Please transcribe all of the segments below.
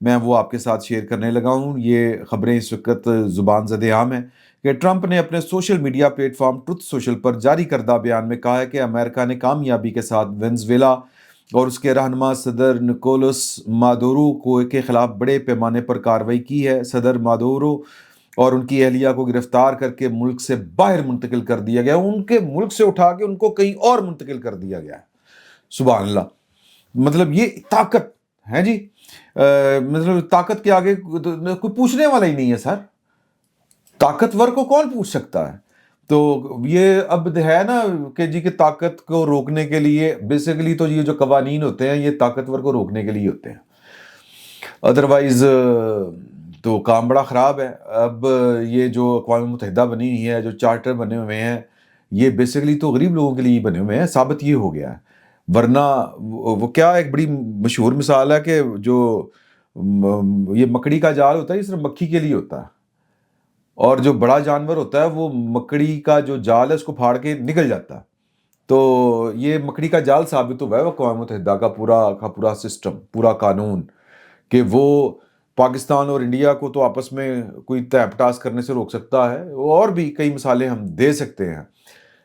میں وہ آپ کے ساتھ شیئر کرنے لگا ہوں۔ یہ خبریں اس وقت زبان زد عام ہیں کہ ٹرمپ نے اپنے social media platform Truth Social پر جاری کردہ بیان میں کہا ہے کہ امریکہ نے کامیابی کے ساتھ وینزویلا اور اس کے رہنما صدر نکولس مادورو کے خلاف بڑے پیمانے پر کارروائی کی ہے۔ صدر مادورو اور ان کی اہلیہ کو گرفتار کر کے ملک سے باہر منتقل کر دیا گیا، ان کے ملک سے اٹھا کے ان کو کہیں اور منتقل کر دیا گیا ہے۔ سبحان اللہ، مطلب یہ طاقت ہے جی، مطلب طاقت کے آگے کوئی پوچھنے والا ہی نہیں ہے سر، طاقتور کو کون پوچھ سکتا ہے؟ تو یہ اب ہے نا کہ جی کہ طاقت کو روکنے کے لیے بیسیکلی تو یہ جو قوانین ہوتے ہیں یہ طاقتور کو روکنے کے لیے ہوتے ہیں، ادروائز تو کام بڑا خراب ہے۔ اب یہ جو اقوام متحدہ بنی ہوئی ہے، جو چارٹر بنے ہوئے ہیں، یہ بیسیکلی تو غریب لوگوں کے لیے بنے ہوئے ہیں، ثابت یہ ہو گیا ہے۔ ورنہ وہ کیا ایک بڑی مشہور مثال ہے کہ جو یہ مکڑی کا جال ہوتا ہے یہ صرف مکھی کے لیے ہوتا ہے، اور جو بڑا جانور ہوتا ہے وہ مکڑی کا جو جال ہے اس کو پھاڑ کے نکل جاتا ہے۔ تو یہ مکڑی کا جال ثابت ہوا ہے اقوام متحدہ کا پورا سسٹم، پورا قانون، کہ وہ پاکستان اور انڈیا کو تو آپس میں کوئی طے پٹاس کرنے سے روک سکتا ہے، اور بھی کئی مثالیں ہم دے سکتے ہیں،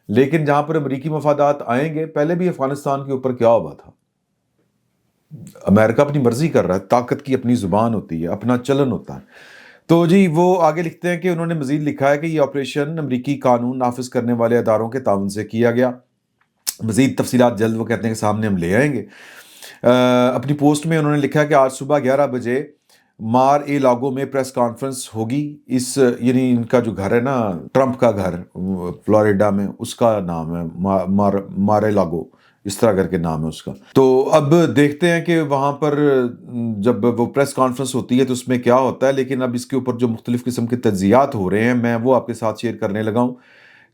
لیکن جہاں پر امریکی مفادات آئیں گے، پہلے بھی افغانستان کے اوپر کیا ہوا تھا، امریکہ اپنی مرضی کر رہا ہے، طاقت کی اپنی زبان ہوتی ہے، اپنا چلن ہوتا ہے۔ تو جی وہ آگے لکھتے ہیں کہ انہوں نے مزید لکھا ہے کہ یہ آپریشن امریکی قانون نافذ کرنے والے اداروں کے تعاون سے کیا گیا، مزید تفصیلات جلد وہ کہتے ہیں کہ سامنے ہم لے آئیں گے۔ اپنی پوسٹ میں انہوں نے لکھا کہ آج صبح 11 بجے مار اے لاگو میں پریس کانفرنس ہوگی، اس یعنی ان کا جو گھر ہے نا، ٹرمپ کا گھر فلوریڈا میں، اس کا نام ہے مار اے لاگو، اس طرح کر کے نام ہے اس کا۔ تو اب دیکھتے ہیں کہ وہاں پر جب وہ پریس کانفرنس ہوتی ہے تو اس میں کیا ہوتا ہے، لیکن اب اس کے اوپر جو مختلف قسم کے تجزیات ہو رہے ہیں میں وہ آپ کے ساتھ شیئر کرنے لگا ہوں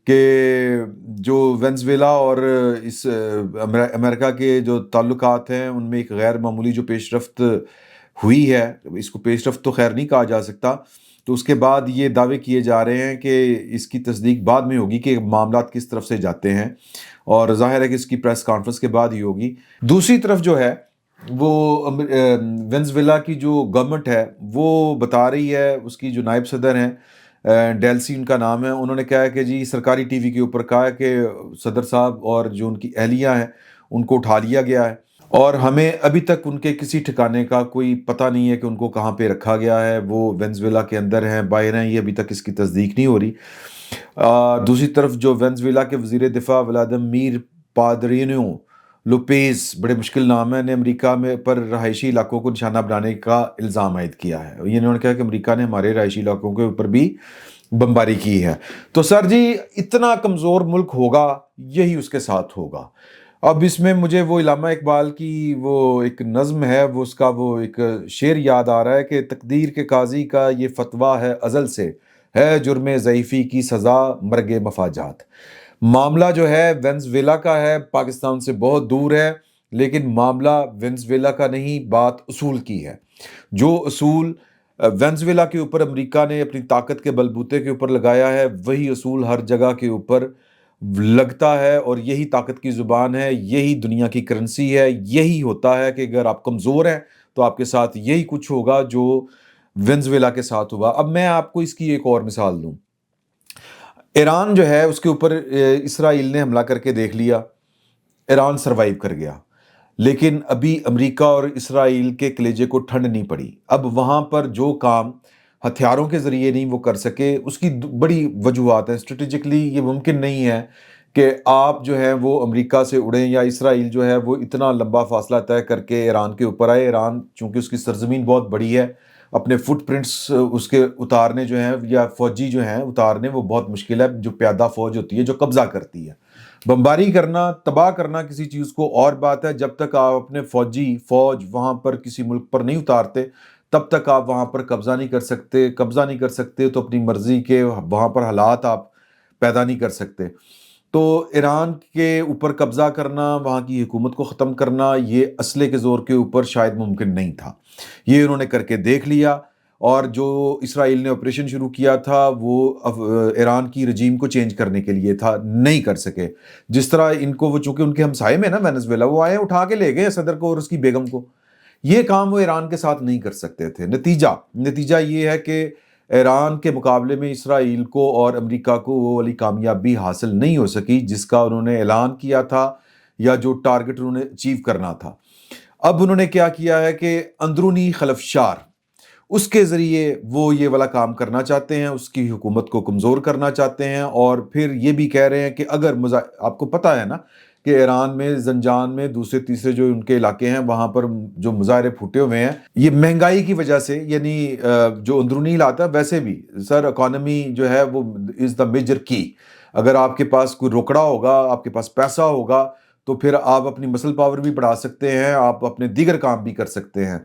کہ جو وینزویلا اور اس امریکہ کے جو تعلقات ہیں ان میں ایک غیر معمولی جو پیش رفت ہوئی ہے، اس کو پیش رفت تو خیر نہیں کہا جا سکتا، تو اس کے بعد یہ دعوے کیے جا رہے ہیں کہ اس کی تصدیق بعد میں ہوگی کہ معاملات کس طرف سے جاتے ہیں، اور ظاہر ہے کہ اس کی پریس کانفرنس کے بعد ہی ہوگی۔ دوسری طرف جو ہے وہ وینزویلا کی جو گورنمنٹ ہے وہ بتا رہی ہے، اس کی جو نائب صدر ہیں ڈیلسی ان کا نام ہے، انہوں نے کہا ہے کہ جی سرکاری ٹی وی کے اوپر کہا ہے کہ صدر صاحب اور جو ان کی اہلیہ ہیں ان کو اٹھا لیا گیا ہے، اور ہمیں ابھی تک ان کے کسی ٹھکانے کا کوئی پتہ نہیں ہے کہ ان کو کہاں پہ رکھا گیا ہے، وہ وینزویلا کے اندر ہیں باہر ہیں، یہ ابھی تک اس کی تصدیق نہیں ہو رہی۔ دوسری طرف جو وینزویلا کے وزیر دفاع ولادیمیر پادرینو لوپیز، بڑے مشکل نام ہے، نے امریکہ میں پر رہائشی علاقوں کو نشانہ بنانے کا الزام عائد کیا ہے۔ انہوں نے کہا کہ امریکہ نے ہمارے رہائشی علاقوں کے اوپر بھی بمباری کی ہے۔ تو سر جی اتنا کمزور ملک ہوگا یہی اس کے ساتھ ہوگا۔ اب اس میں مجھے وہ علامہ اقبال کی وہ ایک نظم ہے، وہ اس کا وہ ایک شعر یاد آ رہا ہے کہ تقدیر کے قاضی کا یہ فتویٰ ہے ازل سے، ہے جرم ضعیفی کی سزا مرگ مفاجات۔ معاملہ جو ہے وینزویلا کا ہے، پاکستان سے بہت دور ہے، لیکن معاملہ وینزویلا کا نہیں، بات اصول کی ہے۔ جو اصول وینزویلا کے اوپر امریکہ نے اپنی طاقت کے بلبوتے کے اوپر لگایا ہے، وہی اصول ہر جگہ کے اوپر لگتا ہے، اور یہی طاقت کی زبان ہے، یہی دنیا کی کرنسی ہے۔ یہی ہوتا ہے کہ اگر آپ کمزور ہیں تو آپ کے ساتھ یہی کچھ ہوگا جو وینزویلا کے ساتھ ہوا۔ اب میں آپ کو اس کی ایک اور مثال دوں۔ ایران جو ہے اس کے اوپر اسرائیل نے حملہ کر کے دیکھ لیا، ایران سروائیو کر گیا، لیکن ابھی امریکہ اور اسرائیل کے کلیجے کو ٹھنڈ نہیں پڑی۔ اب وہاں پر جو کام ہتھیاروں کے ذریعے نہیں وہ کر سکے، اس کی بڑی وجوہات ہیں۔ اسٹریٹجکلی یہ ممکن نہیں ہے کہ آپ جو ہیں وہ امریکہ سے اڑیں، یا اسرائیل جو ہے وہ اتنا لمبا فاصلہ طے کر کے ایران کے اوپر آئے۔ ایران چونکہ اس کی سرزمین بہت بڑی ہے، اپنے فٹ پرنٹس اس کے اتارنے جو ہیں یا فوجی جو ہیں اتارنے وہ بہت مشکل ہے۔ جو پیادہ فوج ہوتی ہے جو قبضہ کرتی ہے، بمباری کرنا، تباہ کرنا کسی چیز کو اور بات ہے، جب تک آپ اپنے فوج وہاں پر کسی ملک پر نہیں اتارتے تب تک آپ وہاں پر قبضہ نہیں کر سکتے تو اپنی مرضی کے وہاں پر حالات آپ پیدا نہیں کر سکتے۔ تو ایران کے اوپر قبضہ کرنا، وہاں کی حکومت کو ختم کرنا، یہ اسلحے کے زور کے اوپر شاید ممکن نہیں تھا۔ یہ انہوں نے کر کے دیکھ لیا، اور جو اسرائیل نے آپریشن شروع کیا تھا وہ ایران کی رجیم کو چینج کرنے کے لیے تھا، نہیں کر سکے۔ جس طرح ان کو وہ چونکہ ان کے ہمسائے میں نا وینزویلا، وہ آئے اٹھا کے لے گئے صدر کو اور اس کی بیگم کو، یہ کام وہ ایران کے ساتھ نہیں کر سکتے تھے۔ نتیجہ یہ ہے کہ ایران کے مقابلے میں اسرائیل کو اور امریکہ کو وہ والی کامیابی حاصل نہیں ہو سکی جس کا انہوں نے اعلان کیا تھا یا جو ٹارگٹ انہوں نے اچیو کرنا تھا۔ اب انہوں نے کیا کیا ہے کہ اندرونی خلفشار اس کے ذریعے وہ یہ والا کام کرنا چاہتے ہیں، اس کی حکومت کو کمزور کرنا چاہتے ہیں، اور پھر یہ بھی کہہ رہے ہیں کہ اگر آپ کو پتہ ہے نا کہ ایران میں زنجان میں دوسرے تیسرے جو ان کے علاقے ہیں وہاں پر جو مظاہرے پھوٹے ہوئے ہیں یہ مہنگائی کی وجہ سے، یعنی جو اندرونی حالات ہے ویسے بھی سر اکانومی جو ہے وہ از دا میجر کی۔ اگر آپ کے پاس کوئی روکڑا ہوگا، آپ کے پاس پیسہ ہوگا تو پھر آپ اپنی مسل پاور بھی بڑھا سکتے ہیں، آپ اپنے دیگر کام بھی کر سکتے ہیں۔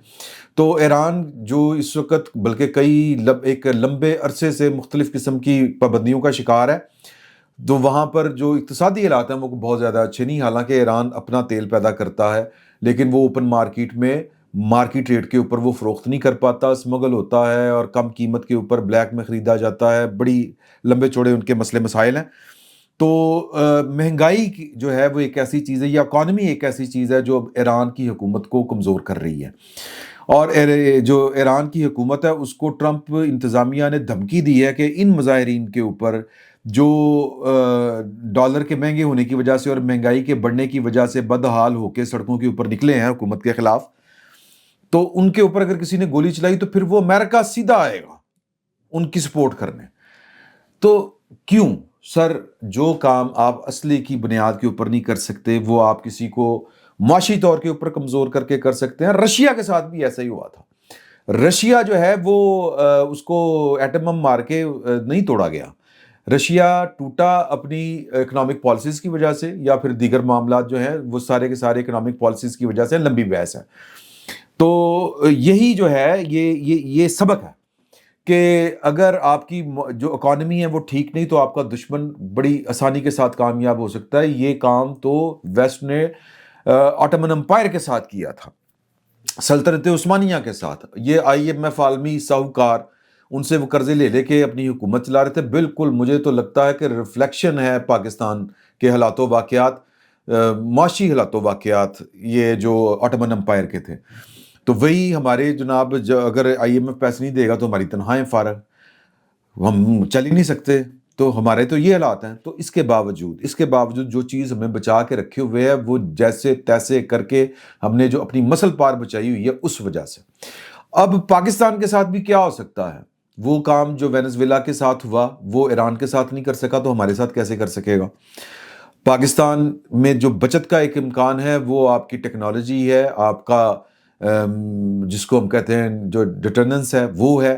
تو ایران جو اس وقت بلکہ ایک لمبے عرصے سے مختلف قسم کی پابندیوں کا شکار ہے، تو وہاں پر جو اقتصادی حالات ہیں وہ بہت زیادہ اچھے نہیں، حالانکہ ایران اپنا تیل پیدا کرتا ہے لیکن وہ اوپن مارکیٹ میں مارکیٹ ریٹ کے اوپر وہ فروخت نہیں کر پاتا، اسمگل ہوتا ہے اور کم قیمت کے اوپر بلیک میں خریدا جاتا ہے، بڑی لمبے چوڑے ان کے مسئلے مسائل ہیں۔ تو مہنگائی جو ہے وہ ایک ایسی چیز ہے، یا اکانومی ایک ایسی چیز ہے جو ایران کی حکومت کو کمزور کر رہی ہے، اور جو ایران کی حکومت ہے اس کو ٹرمپ انتظامیہ نے دھمکی دی ہے کہ ان مظاہرین کے اوپر جو ڈالر کے مہنگے ہونے کی وجہ سے اور مہنگائی کے بڑھنے کی وجہ سے بدحال ہو کے سڑکوں کے اوپر نکلے ہیں حکومت کے خلاف، تو ان کے اوپر اگر کسی نے گولی چلائی تو پھر وہ امریکہ سیدھا آئے گا ان کی سپورٹ کرنے۔ تو کیوں سر جو کام آپ اصلی کی بنیاد کے اوپر نہیں کر سکتے وہ آپ کسی کو معاشی طور کے اوپر کمزور کر کے کر سکتے ہیں؟ رشیا کے ساتھ بھی ایسا ہی ہوا تھا۔ رشیا جو ہے وہ اس کو ایٹم بم مار کے نہیں توڑا گیا، رشیا ٹوٹا اپنی اکنامک پالیسیز کی وجہ سے، یا پھر دیگر معاملات جو ہیں وہ سارے کے سارے اکنامک پالیسیز کی وجہ سے، لمبی بحث ہے۔ تو یہی جو ہے یہ سبق ہے کہ اگر آپ کی جو اکانومی ہے وہ ٹھیک نہیں تو آپ کا دشمن بڑی آسانی کے ساتھ کامیاب ہو سکتا ہے۔ یہ کام تو ویسٹ نے آٹومن امپائر کے ساتھ کیا تھا، سلطنت عثمانیہ کے ساتھ۔ یہ IMF عالمی ساہوکار، ان سے وہ قرضے لے کے اپنی حکومت چلا رہے تھے۔ بالکل مجھے تو لگتا ہے کہ ریفلیکشن ہے پاکستان کے حالات و واقعات، معاشی حالات و واقعات، یہ جو آٹومن امپائر کے تھے۔ تو وہی ہمارے جناب اگر IMF پیسے نہیں دے گا تو ہماری تنخواہیں فارغ، ہم چل ہی نہیں سکتے، تو ہمارے تو یہ حالات ہیں۔ تو اس کے باوجود جو چیز ہمیں بچا کے رکھے ہوئے ہے وہ جیسے تیسے کر کے ہم نے جو اپنی مسل پار بچائی ہوئی ہے اس وجہ سے۔ اب پاکستان کے ساتھ بھی کیا ہو سکتا ہے؟ وہ کام جو وینزویلا کے ساتھ ہوا وہ ایران کے ساتھ نہیں کر سکا تو ہمارے ساتھ کیسے کر سکے گا؟ پاکستان میں جو بچت کا ایک امکان ہے وہ آپ کی ٹیکنالوجی ہے، آپ کا جس کو ہم کہتے ہیں جو ڈٹرننس ہے وہ ہے،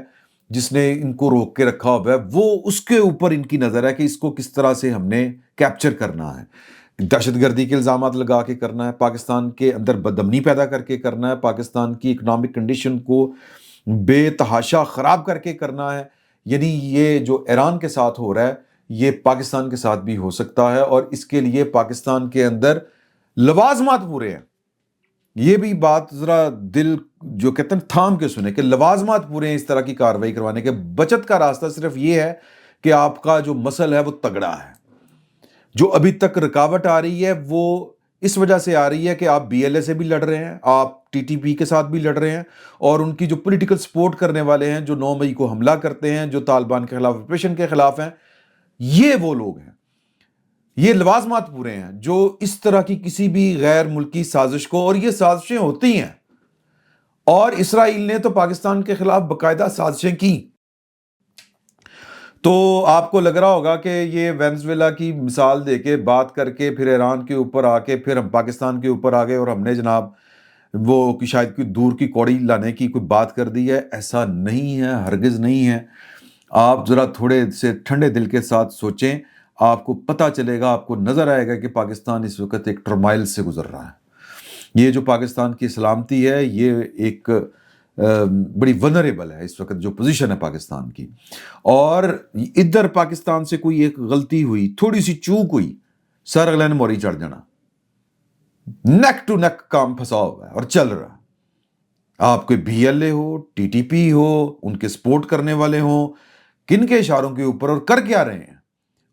جس نے ان کو روک کے رکھا ہوا ہے، وہ اس کے اوپر ان کی نظر ہے کہ اس کو کس طرح سے ہم نے کیپچر کرنا ہے، دہشت گردی کے الزامات لگا کے کرنا ہے، پاکستان کے اندر بدامنی پیدا کر کے کرنا ہے، پاکستان کی اکنامک کنڈیشن کو بے تحاشا خراب کر کے کرنا ہے۔ یعنی یہ جو ایران کے ساتھ ہو رہا ہے یہ پاکستان کے ساتھ بھی ہو سکتا ہے، اور اس کے لیے پاکستان کے اندر لوازمات پورے ہیں۔ یہ بھی بات ذرا دل جو کہتے ہیں تھام کے سنیں کہ لوازمات پورے ہیں اس طرح کی کارروائی کروانے کے۔ بچت کا راستہ صرف یہ ہے کہ آپ کا جو مسل ہے وہ تگڑا ہے۔ جو ابھی تک رکاوٹ آ رہی ہے وہ اس وجہ سے آ رہی ہے کہ آپ BLA سے بھی لڑ رہے ہیں، آپ TTP کے ساتھ بھی لڑ رہے ہیں، اور ان کی جو پولیٹیکل سپورٹ کرنے والے ہیں جو 9 مئی کو حملہ کرتے ہیں، جو طالبان کے خلاف آپریشن کے خلاف ہیں، یہ وہ لوگ ہیں۔ یہ لوازمات پورے ہیں جو اس طرح کی کسی بھی غیر ملکی سازش کو، اور یہ سازشیں ہوتی ہیں، اور اسرائیل نے تو پاکستان کے خلاف باقاعدہ سازشیں کی۔ تو آپ کو لگ رہا ہوگا کہ یہ وینزویلا کی مثال دے کے بات کر کے پھر ایران کے اوپر آ کے پھر ہم پاکستان کے اوپر آ گئے اور ہم نے جناب وہ کہ شاید کوئی دور کی کوڑی لانے کی کوئی بات کر دی ہے۔ ایسا نہیں ہے، ہرگز نہیں ہے۔ آپ ذرا تھوڑے سے ٹھنڈے دل کے ساتھ سوچیں، آپ کو پتہ چلے گا، آپ کو نظر آئے گا کہ پاکستان اس وقت ایک ٹرمائل سے گزر رہا ہے۔ یہ جو پاکستان کی سلامتی ہے یہ ایک بڑی ونریبل ہے اس وقت جو پوزیشن ہے پاکستان کی، اور ادھر پاکستان سے کوئی ایک غلطی ہوئی، تھوڑی سی چوک ہوئی، سر اگلے نے موری چڑھ جانا۔ نیک ٹو نیک کام پھنسا ہوا ہے اور چل رہا ہے۔ آپ کوئی BLA ہو، TTP ہو، ان کے سپورٹ کرنے والے ہوں، کن کے اشاروں کے اوپر اور کر کیا رہے ہیں،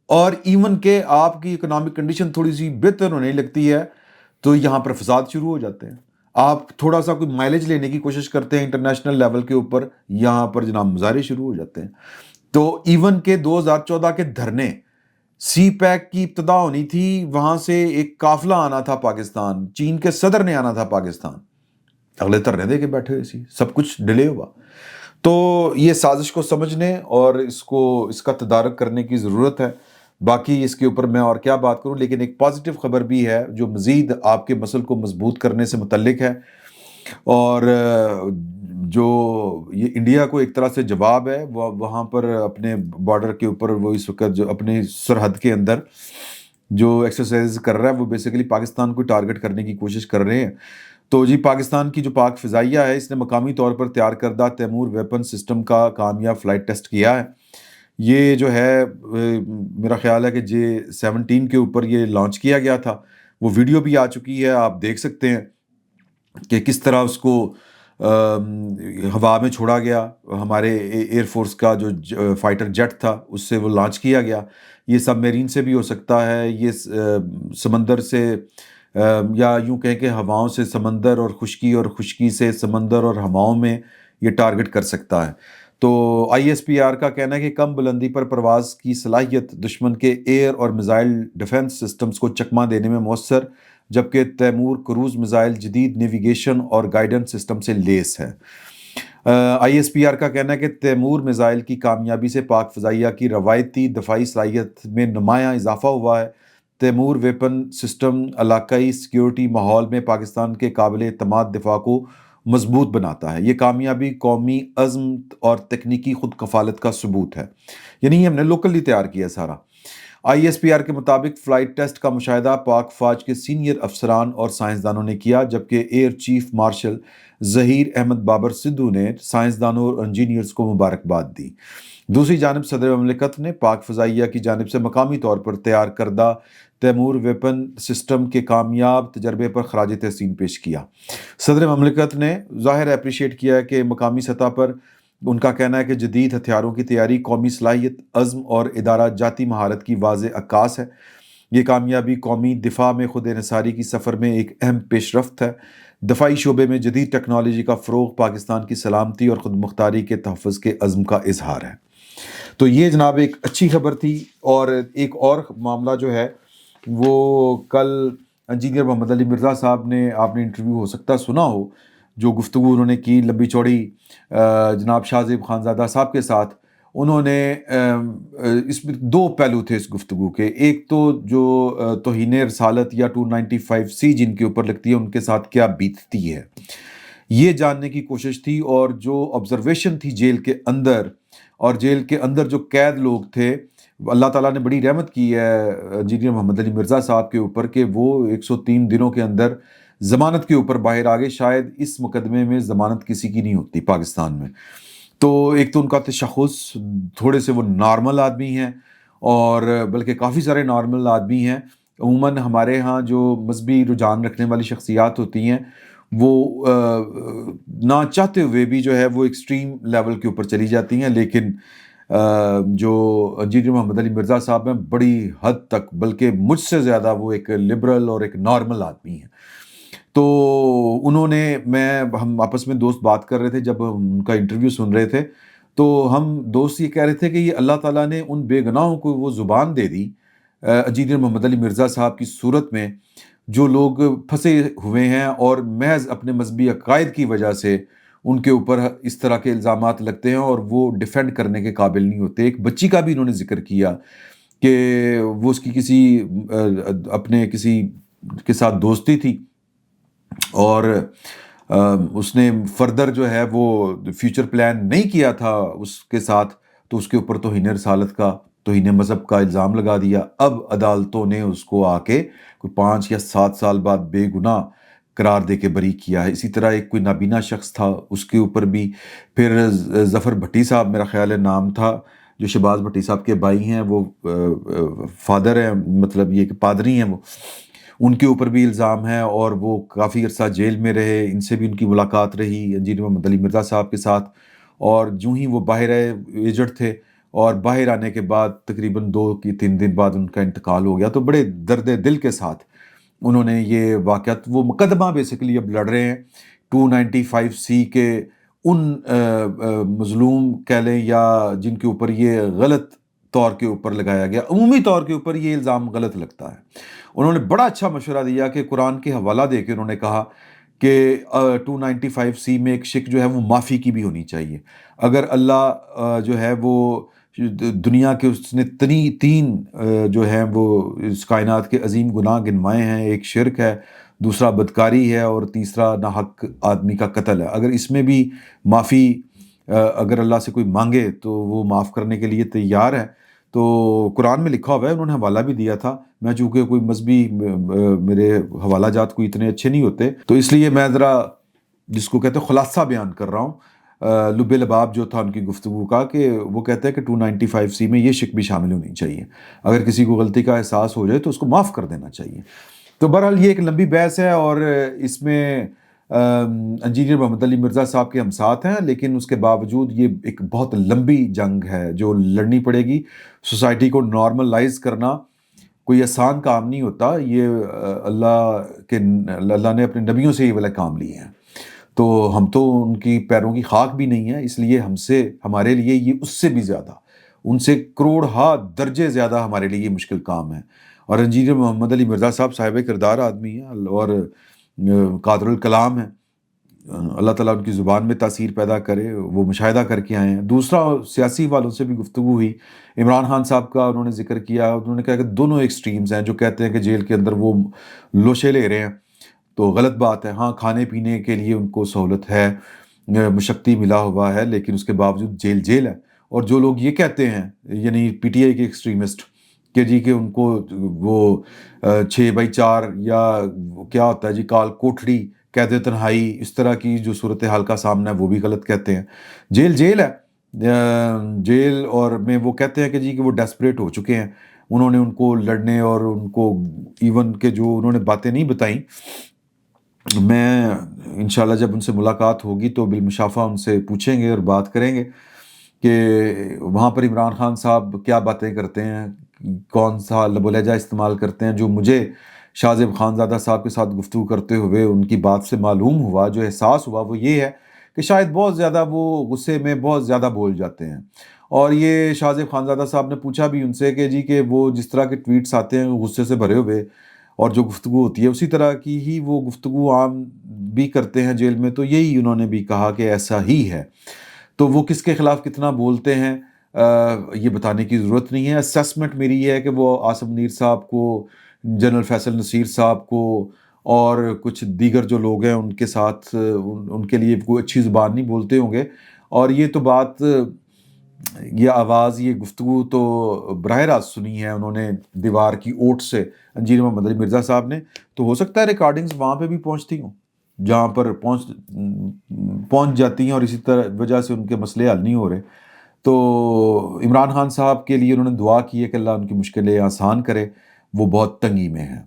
اور ایون کہ آپ کی اکنامک کنڈیشن تھوڑی سی بہتر ہونے لگتی ہے تو یہاں پر فساد شروع ہو جاتے ہیں۔ آپ تھوڑا سا کوئی مائلیج لینے کی کوشش کرتے ہیں انٹرنیشنل لیول کے اوپر، یہاں پر جناب مظاہرے شروع ہو جاتے ہیں۔ تو ایون کہ 2014 کے دھرنے، سی پیک کی ابتدا ہونی تھی، وہاں سے ایک قافلہ آنا تھا پاکستان، چین کے صدر نے آنا تھا پاکستان، اگلے دھرنے دے کے بیٹھے ہوئے سی، سب کچھ ڈیلے ہوا۔ تو یہ سازش کو سمجھنے اور اس کا تدارک کرنے کی ضرورت ہے۔ باقی اس کے اوپر میں اور کیا بات کروں، لیکن ایک پازیٹیو خبر بھی ہے جو مزید آپ کے مسل کو مضبوط کرنے سے متعلق ہے، اور جو یہ انڈیا کو ایک طرح سے جواب ہے، وہاں پر اپنے بارڈر کے اوپر وہ اس وقت جو اپنی سرحد کے اندر جو ایکسرسائز کر رہا ہے، وہ بیسیکلی پاکستان کو ٹارگٹ کرنے کی کوشش کر رہے ہیں۔ تو جی، پاکستان کی جو پاک فضائیہ ہے، اس نے مقامی طور پر تیار کردہ تیمور ویپن سسٹم کا کامیاب فلائٹ ٹیسٹ کیا ہے۔ یہ جو ہے میرا خیال ہے کہ J-17 کے اوپر یہ لانچ کیا گیا تھا، وہ ویڈیو بھی آ چکی ہے، آپ دیکھ سکتے ہیں کہ کس طرح اس کو ہوا میں چھوڑا گیا، ہمارے ایئر فورس کا جو فائٹر جیٹ تھا اس سے وہ لانچ کیا گیا۔ یہ سب میرین سے بھی ہو سکتا ہے، یہ سمندر سے، یا یوں کہیں کہ ہواؤں سے سمندر، اور خشکی سے سمندر اور ہواؤں میں یہ ٹارگٹ کر سکتا ہے۔ تو ISPR کا کہنا ہے کہ کم بلندی پر پرواز کی صلاحیت دشمن کے ایئر اور میزائل ڈیفنس سسٹمز کو چکمہ دینے میں مؤثر، جبکہ تیمور کروز میزائل جدید نیویگیشن اور گائیڈنس سسٹم سے لیس ہے۔ ISPR کا کہنا ہے کہ تیمور میزائل کی کامیابی سے پاک فضائیہ کی روایتی دفاعی صلاحیت میں نمایاں اضافہ ہوا ہے۔ تیمور ویپن سسٹم علاقائی سیکیورٹی ماحول میں پاکستان کے قابل اعتماد دفاع کو مضبوط بناتا ہے۔ یہ کامیابی قومی عزم اور تکنیکی خود کفالت کا ثبوت ہے، یعنی یہ ہم نے لوکلی تیار کیا سارا۔ ISPR کے مطابق فلائٹ ٹیسٹ کا مشاہدہ پاک فوج کے سینئر افسران اور سائنسدانوں نے کیا، جبکہ air chief marshal Zaheer Ahmed Babar Sidhu نے سائنسدانوں اور انجینئرز کو مبارکباد دی۔ دوسری جانب صدر مملکت نے پاک فضائیہ کی جانب سے مقامی طور پر تیار کردہ تیمور ویپن سسٹم کے کامیاب تجربے پر خراج تحسین پیش کیا۔ صدر مملکت نے ظاہر اپریشیٹ کیا ہے کہ مقامی سطح پر ان کا کہنا ہے کہ جدید ہتھیاروں کی تیاری قومی صلاحیت، عزم اور ادارہ جاتی مہارت کی واضح عکاس ہے۔ یہ کامیابی قومی دفاع میں خود انحصاری کی سفر میں ایک اہم پیش رفت ہے۔ دفاعی شعبے میں جدید ٹیکنالوجی کا فروغ پاکستان کی سلامتی اور خود مختاری کے تحفظ کے عزم کا اظہار ہے۔ تو یہ جناب ایک اچھی خبر تھی۔ اور ایک اور معاملہ جو ہے وہ کل انجینئر محمد علی مرزا صاحب نے، آپ نے انٹرویو ہو سکتا سنا ہو، جو گفتگو انہوں نے کی لمبی چوڑی جناب شاہ زیب خانزادہ صاحب کے ساتھ، انہوں نے اس میں دو پہلو تھے اس گفتگو کے۔ ایک تو جو توہین رسالت یا 295C جن کے اوپر لگتی ہے، ان کے ساتھ کیا بیتتی ہے، یہ جاننے کی کوشش تھی، اور جو آبزرویشن تھی جیل کے اندر، اور جیل کے اندر جو قید لوگ تھے، اللہ تعالیٰ نے بڑی رحمت کی ہے انجینئر محمد علی مرزا صاحب کے اوپر کہ وہ 103 دنوں کے اندر ضمانت کے اوپر باہر آ گئے۔ شاید اس مقدمے میں ضمانت کسی کی نہیں ہوتی پاکستان میں۔ تو ایک تو ان کا تشخص، تھوڑے سے وہ نارمل آدمی ہیں، اور بلکہ کافی سارے نارمل آدمی ہیں۔ عموماً ہمارے ہاں جو مذہبی رجحان رکھنے والی شخصیات ہوتی ہیں، وہ نہ چاہتے ہوئے بھی جو ہے وہ ایکسٹریم لیول کے اوپر چلی جاتی ہیں، لیکن جو انجینئر محمد علی مرزا صاحب ہیں، بڑی حد تک، بلکہ مجھ سے زیادہ وہ ایک لبرل اور ایک نارمل آدمی ہیں۔ تو انہوں نے، ہم آپس میں دوست بات کر رہے تھے جب ہم ان کا انٹرویو سن رہے تھے، تو ہم دوست یہ کہہ رہے تھے کہ یہ اللہ تعالیٰ نے ان بے گناہوں کو وہ زبان دے دی انجینئر محمد علی مرزا صاحب کی صورت میں، جو لوگ پھنسے ہوئے ہیں اور محض اپنے مذہبی عقائد کی وجہ سے ان کے اوپر اس طرح کے الزامات لگتے ہیں، اور وہ ڈیفینڈ کرنے کے قابل نہیں ہوتے۔ ایک بچی کا بھی انہوں نے ذکر کیا کہ وہ اس کی اپنے کسی کے ساتھ دوستی تھی، اور اس نے فردر جو ہے وہ فیوچر پلان نہیں کیا تھا اس کے ساتھ، تو اس کے اوپر توہین رسالت کا، توہین مذہب کا الزام لگا دیا۔ اب عدالتوں نے اس کو آ کے کوئی 5 یا 7 سال بعد بے گناہ قرار دے کے بری کیا ہے۔ اسی طرح ایک کوئی نابینا شخص تھا، اس کے اوپر بھی پھر ظفر بھٹی صاحب میرا خیال ہے نام تھا، جو شہباز بھٹی صاحب کے بھائی ہیں، وہ فادر ہیں، مطلب یہ کہ پادری ہیں، وہ ان کے اوپر بھی الزام ہے، اور وہ کافی عرصہ جیل میں رہے۔ ان سے بھی ان کی ملاقات رہی انجینئر محمد علی مرزا صاحب کے ساتھ، اور جو ہی وہ باہر آئے، ایجنٹ تھے، اور باہر آنے کے بعد تقریباً 2 یا 3 دن بعد ان کا انتقال ہو گیا۔ تو بڑے درد دل کے ساتھ انہوں نے یہ واقعات، وہ مقدمہ بیسیکلی اب لڑ رہے ہیں 295C کے ان مظلوم کہہ لیں یا جن کے اوپر یہ غلط طور کے اوپر لگایا گیا، عمومی طور کے اوپر یہ الزام غلط لگتا ہے۔ انہوں نے بڑا اچھا مشورہ دیا کہ قرآن کے حوالہ دے کے انہوں نے کہا کہ 295C میں ایک شک جو ہے وہ معافی کی بھی ہونی چاہیے۔ اگر اللہ جو ہے وہ دنیا کے اس نے تین جو ہیں وہ اس کائنات کے عظیم گناہ گنوائے ہیں، ایک شرک ہے، دوسرا بدکاری ہے، اور تیسرا ناحق آدمی کا قتل ہے، اگر اس میں بھی معافی اگر اللہ سے کوئی مانگے تو وہ معاف کرنے کے لیے تیار ہے۔ تو قرآن میں لکھا ہوا ہے، انہوں نے حوالہ بھی دیا تھا۔ میں چونکہ کوئی مذہبی میرے حوالہ جات کوئی اتنے اچھے نہیں ہوتے، تو اس لیے میں ذرا جس کو کہتے ہیں خلاصہ بیان کر رہا ہوں۔ لب لباب جو تھا ان کی گفتگو کا، کہ وہ کہتے ہیں کہ 295C میں یہ شک بھی شامل ہونی چاہیے، اگر کسی کو غلطی کا احساس ہو جائے تو اس کو معاف کر دینا چاہیے۔ تو بہرحال یہ ایک لمبی بحث ہے، اور اس میں انجینئر محمد علی مرزا صاحب کے ہم ساتھ ہیں، لیکن اس کے باوجود یہ ایک بہت لمبی جنگ ہے جو لڑنی پڑے گی۔ سوسائٹی کو نارملائز کرنا کوئی آسان کام نہیں ہوتا، یہ اللہ نے اپنے نبیوں سے یہ والا کام لیے ہیں، تو ہم تو ان کی پیروں کی خاک بھی نہیں ہیں، اس لیے ہمارے لیے یہ اس سے بھی زیادہ، ان سے کروڑ ہا درجے زیادہ ہمارے لیے یہ مشکل کام ہے۔ اور انجینئر محمد علی مرزا صاحب صاحب کردار آدمی ہیں اور قادر الکلام ہیں، اللہ تعالیٰ ان کی زبان میں تاثیر پیدا کرے، وہ مشاہدہ کر کے آئے ہیں۔ دوسرا، سیاسی والوں سے بھی گفتگو ہوئی، عمران خان صاحب کا انہوں نے ذکر کیا، انہوں نے کہا کہ دونوں ایکسٹریمز ہیں، جو کہتے ہیں کہ جیل کے اندر وہ لوشے لے رہے ہیں تو غلط بات ہے، ہاں کھانے پینے کے لیے ان کو سہولت ہے، مشقتی ملا ہوا ہے، لیکن اس کے باوجود جیل ہے۔ اور جو لوگ یہ کہتے ہیں، یعنی پی ٹی آئی کے ایکسٹریمسٹ، کہ جی کہ ان کو وہ 6/4 یا کیا ہوتا ہے جی کال کوٹڑی، قید تنہائی، اس طرح کی جو صورتحال کا سامنا ہے وہ بھی غلط کہتے ہیں۔ جیل ہے، جیل اور میں وہ کہتے ہیں کہ جی کہ وہ ڈیسپریٹ ہو چکے ہیں، انہوں نے ان کو لڑنے اور ان کو ایون کہ جو انہوں نے باتیں نہیں بتائیں، میں انشاءاللہ جب ان سے ملاقات ہوگی تو بالمشافہ ان سے پوچھیں گے اور بات کریں گے کہ وہاں پر عمران خان صاحب کیا باتیں کرتے ہیں، کون سا لب و لہجہ استعمال کرتے ہیں۔ جو مجھے شاہ زیب خانزادہ صاحب کے ساتھ گفتگو کرتے ہوئے ان کی بات سے معلوم ہوا، جو احساس ہوا، وہ یہ ہے کہ شاید بہت زیادہ وہ غصے میں بہت زیادہ بول جاتے ہیں۔ اور یہ شاہ زیب خانزادہ صاحب نے پوچھا بھی ان سے کہ جی کہ وہ جس طرح کے ٹویٹس آتے ہیں غصے سے بھرے ہوئے، اور جو گفتگو ہوتی ہے اسی طرح کی ہی وہ گفتگو عام بھی کرتے ہیں جیل میں، تو یہی انہوں نے بھی کہا کہ ایسا ہی ہے۔ تو وہ کس کے خلاف کتنا بولتے ہیں یہ بتانے کی ضرورت نہیں ہے۔ اسیسمنٹ میری یہ ہے کہ وہ آصف منیر صاحب کو، جنرل فیصل نصیر صاحب کو، اور کچھ دیگر جو لوگ ہیں ان کے ساتھ ان کے لیے کوئی اچھی زبان نہیں بولتے ہوں گے، اور یہ تو بات، یہ آواز، یہ گفتگو تو براہ راست سنی ہے انہوں نے دیوار کی اوٹ سے انجینئر محمد علی مرزا صاحب نے، تو ہو سکتا ہے ریکارڈنگز وہاں پہ بھی پہنچتی ہوں جہاں پر پہنچ جاتی ہیں، اور اسی طرح وجہ سے ان کے مسئلے حل نہیں ہو رہے۔ تو عمران خان صاحب کے لیے انہوں نے دعا کی ہے کہ اللہ ان کی مشکلیں آسان کرے، وہ بہت تنگی میں ہیں،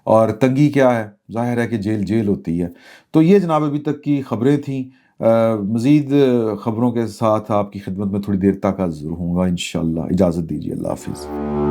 اور تنگی کیا ہے، ظاہر ہے کہ جیل ہوتی ہے۔ تو یہ جناب ابھی تک کی خبریں تھیں، مزید خبروں کے ساتھ آپ کی خدمت میں تھوڑی دیر تک حاضر ہوں گا انشاءاللہ۔ اجازت دیجیے، اللہ حافظ۔